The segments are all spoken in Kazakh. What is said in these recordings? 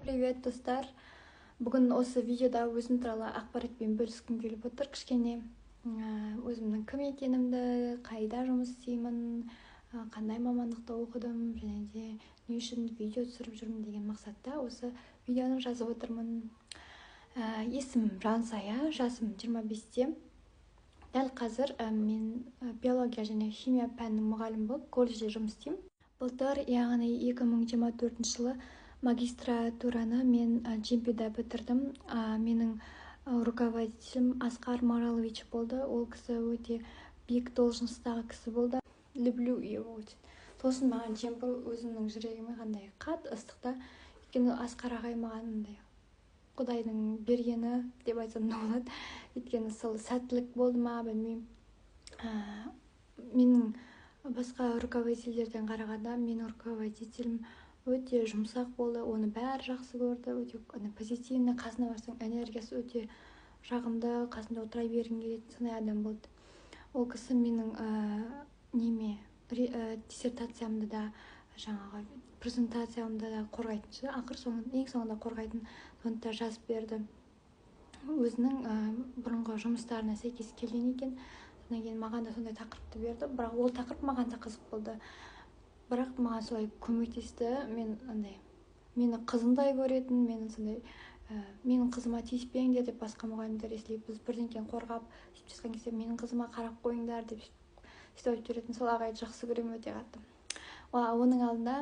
Привет, достар. Бүгін осы видеода өзім туралы ақпаратпен бөліскім келіп отыр. Кішкене өзімнің кім екенімді, қайда жұмыс істеймін, қандай мамандықта оқыдым, және де не үшін видео түсіріп жүрмін деген мақсатта осы видеоны жазып отырмын. Есімім Жансая, жасым 25-те. Дәл қазір мен биология және химия пәнінің мұғалімі болып колледжде жұмыс істеймін. Былтыр, яғни 2024 жылы магистратураны мен Джимпида бітірдім. Менің руководителім Асқар Маралович болды. Ол кісі өте биік должностағы кісі болды. Люблю его очень. Сосын маған Джимпи өзімнің жүрегіме қандай қатты ыстықта. Өйткені Асқар ағай маған Құдайдың бергені деп айтсам да болады. Өйткені сол сәттілік болды ма, білмеймін. Менің басқа руководительдерден қарағанда менің руководителім өте жұмсақ болды, оны бәрі жақсы көрді, өте позитивный, қасына барсаң энергиясы өте жағымды, қасында отыра бергің келетін сондай адам болды. Ол кісі менің диссертациямды да, жаңағы презентациямды да қорғайтын, ең соңында қорғайтын соны жазып берді. Өзінің бұрынғы жұмыстарына сәйкес келген екен. Содан кейін маған да сондай тақырыпты берді, бірақ ол тақырып маған да қызық болды. Бірақ маған солай көмектесті. Мені қызындай көретін, менің қызыма тиіспеңдер деп басқа мұғалімдер, если біз бірдеңкені қорғап сөйтіп жатқан кезде менің қызыма қарап қойыңдар деп сөйтіп айтып жүретін. Сол ағайды жақсы көремін өте қатты. Оның алдында,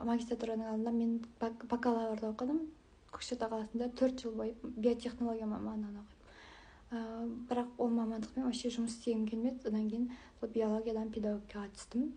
магистратураның алдында мен бакалаврда оқыдым. Көкшетау қаласында 4 жыл бойы биотехнология мамандығын оқыдым. Бірақ ол мамандықпен вообще жұмыс істегім келмеді. Одан кейін биологиядан педагогикаға түстім.